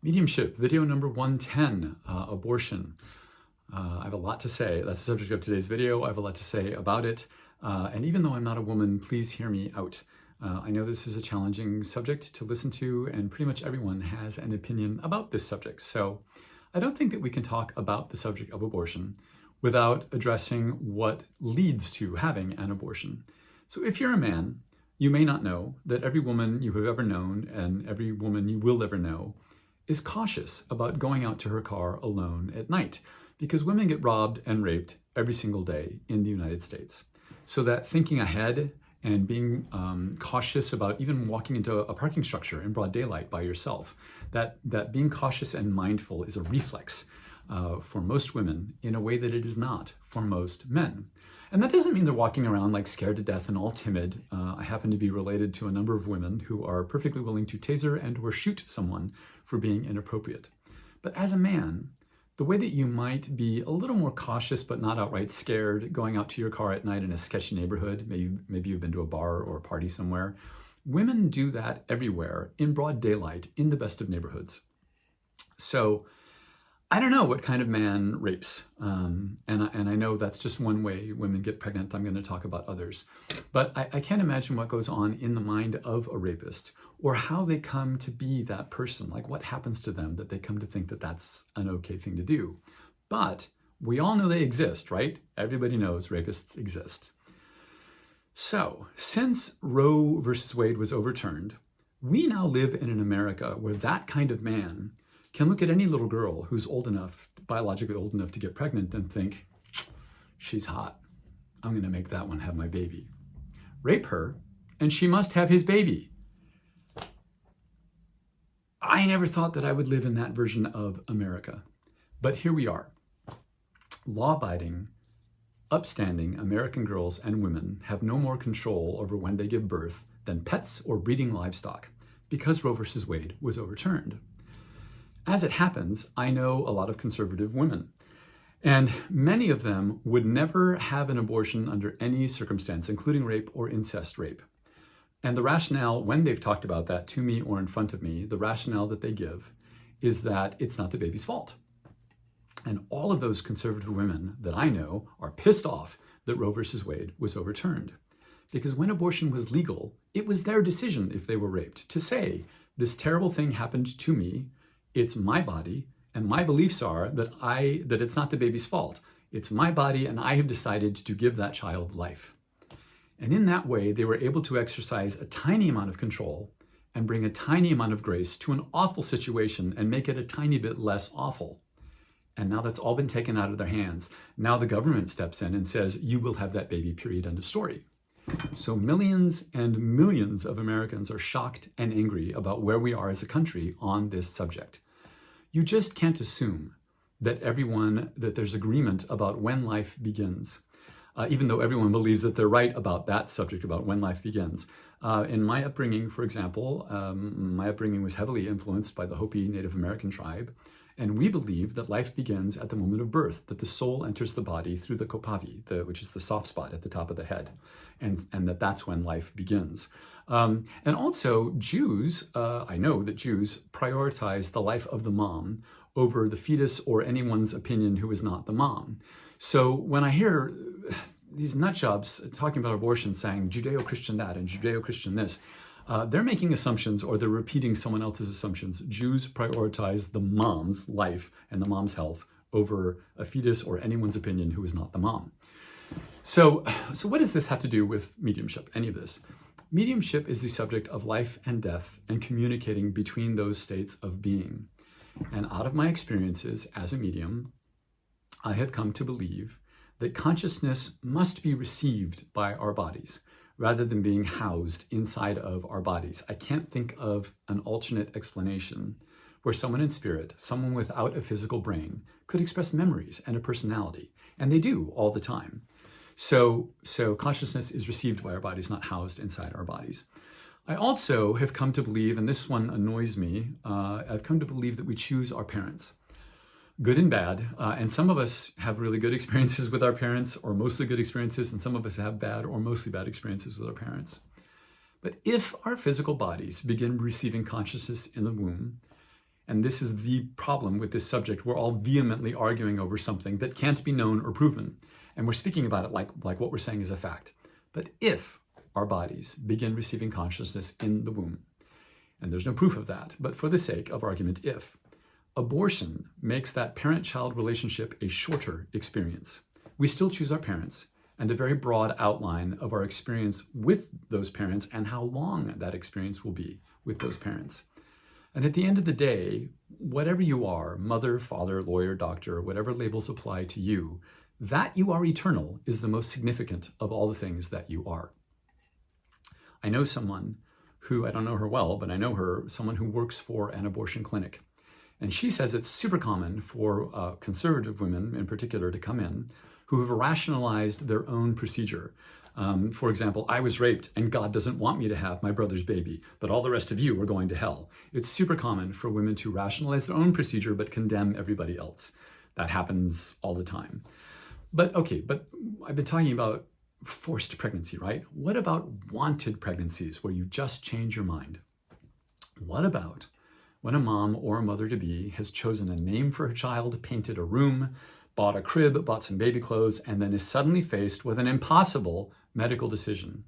Mediumship, video number 110, abortion. I have a lot to say. That's the subject of today's video. I have a lot to say about it. And even though I'm not a woman, please hear me out. I know this is a challenging subject to listen to, and pretty much everyone has an opinion about this subject. So I don't think that we can talk about the subject of abortion without addressing what leads to having an abortion. So if you're a man, you may not know that every woman you have ever known and every woman you will ever know is cautious about going out to her car alone at night, because women get robbed and raped every single day in the United States. So that thinking ahead and being cautious about even walking into a parking structure in broad daylight by yourself, that being cautious and mindful is a reflex for most women in a way that it is not for most men. And that doesn't mean they're walking around like scared to death and all timid. I happen to be related to a number of women who are perfectly willing to taser and or shoot someone for being inappropriate. But as a man, the way that you might be a little more cautious but not outright scared going out to your car at night in a sketchy neighborhood, maybe you've been to a bar or a party somewhere, women do that everywhere in broad daylight in the best of neighborhoods. So I don't know what kind of man rapes, and I know that's just one way women get pregnant. I'm going to talk about others. But I can't imagine what goes on in the mind of a rapist or how they come to be that person, like what happens to them that they come to think that that's an okay thing to do. But we all know they exist, right? Everybody knows rapists exist. So since Roe versus Wade was overturned, we now live in an America where that kind of man can look at any little girl who's old enough, biologically old enough to get pregnant and think, she's hot. I'm going to make that one have my baby. Rape her, and she must have his baby. I never thought that I would live in that version of America. But here we are. Law-abiding, upstanding American girls and women have no more control over when they give birth than pets or breeding livestock because Roe versus Wade was overturned. As it happens, I know a lot of conservative women, and many of them would never have an abortion under any circumstance, including rape or incest rape. And the rationale, when they've talked about that to me or in front of me, the rationale that they give is that it's not the baby's fault. And all of those conservative women that I know are pissed off that Roe versus Wade was overturned. Because when abortion was legal, it was their decision if they were raped to say, this terrible thing happened to me, it's my body, and my beliefs are that it's not the baby's fault. It's my body, and I have decided to give that child life. And in that way, they were able to exercise a tiny amount of control and bring a tiny amount of grace to an awful situation and make it a tiny bit less awful. And now that's all been taken out of their hands. Now the government steps in and says, you will have that baby, period, end of story. So millions and millions of Americans are shocked and angry about where we are as a country on this subject. You just can't assume that there's agreement about when life begins, even though everyone believes that they're right about that subject, about when life begins. In my upbringing, for example, my upbringing was heavily influenced by the Hopi Native American tribe. And we believe that life begins at the moment of birth, that the soul enters the body through the kopavi, which is the soft spot at the top of the head, and that's when life begins. And also Jews, I know that Jews prioritize the life of the mom over the fetus or anyone's opinion who is not the mom. So when I hear these nutjobs talking about abortion saying Judeo-Christian that and Judeo-Christian this, they're making assumptions or they're repeating someone else's assumptions. Jews prioritize the mom's life and the mom's health over a fetus or anyone's opinion who is not the mom. So what does this have to do with mediumship, any of this? Mediumship is the subject of life and death and communicating between those states of being. And out of my experiences as a medium, I have come to believe that consciousness must be received by our bodies, rather than being housed inside of our bodies. I can't think of an alternate explanation where someone in spirit, someone without a physical brain, could express memories and a personality. And they do all the time. So consciousness is received by our bodies, not housed inside our bodies. I also have come to believe, and this one annoys me, I've come to believe that we choose our parents. Good and bad, and some of us have really good experiences with our parents, or mostly good experiences, and some of us have bad or mostly bad experiences with our parents. But if our physical bodies begin receiving consciousness in the womb, And this is the problem with this subject. We're all vehemently arguing over something that can't be known or proven. And we're speaking about it like what we're saying is a fact. But if our bodies begin receiving consciousness in the womb, and there's no proof of that, but for the sake of argument, if abortion makes that parent-child relationship a shorter experience, we still choose our parents and a very broad outline of our experience with those parents and how long that experience will be with those parents. And at the end of the day, whatever you are, mother, father, lawyer, doctor, whatever labels apply to you, that you are eternal is the most significant of all the things that you are. I know someone who, I don't know her well, but I know her, someone who works for an abortion clinic. And she says it's super common for conservative women in particular to come in who have rationalized their own procedure. For example, I was raped and God doesn't want me to have my brother's baby, but all the rest of you are going to hell. It's super common for women to rationalize their own procedure but condemn everybody else. That happens all the time. But okay, but I've been talking about forced pregnancy, right? What about wanted pregnancies where you just change your mind? What about when a mom or a mother-to-be has chosen a name for her child, painted a room, bought a crib, bought some baby clothes, and then is suddenly faced with an impossible medical decision?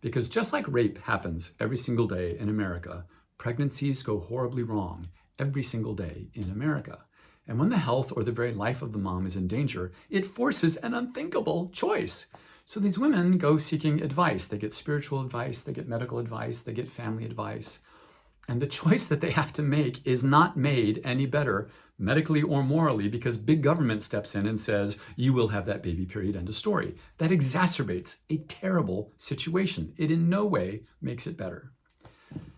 Because just like rape happens every single day in America, pregnancies go horribly wrong every single day in America. And when the health or the very life of the mom is in danger, it forces an unthinkable choice. So these women go seeking advice. They get spiritual advice, they get medical advice, they get family advice. And the choice that they have to make is not made any better medically or morally because big government steps in and says, you will have that baby, period, end of story. That exacerbates a terrible situation. It in no way makes it better.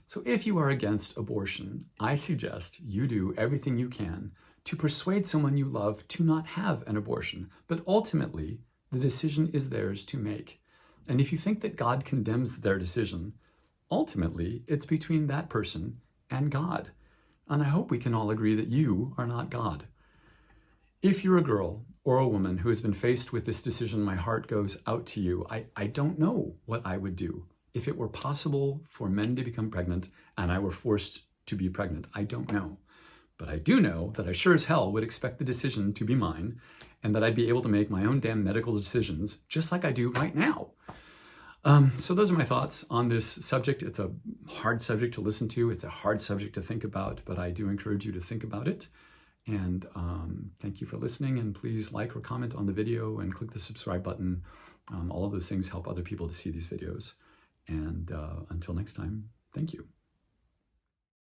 So if you are against abortion, I suggest you do everything you can to persuade someone you love to not have an abortion. But ultimately, the decision is theirs to make. And if you think that God condemns their decision, ultimately, it's between that person and God. And I hope we can all agree that you are not God. If you're a girl or a woman who has been faced with this decision, my heart goes out to you. I don't know what I would do if it were possible for men to become pregnant and I were forced to be pregnant. I don't know. But I do know that I sure as hell would expect the decision to be mine and that I'd be able to make my own damn medical decisions just like I do right now. So those are my thoughts on this subject. It's a hard subject to listen to. It's a hard subject to think about, but I do encourage you to think about it. And thank you for listening. And please like or comment on the video and click the subscribe button. All of those things help other people to see these videos. And until next time, thank you.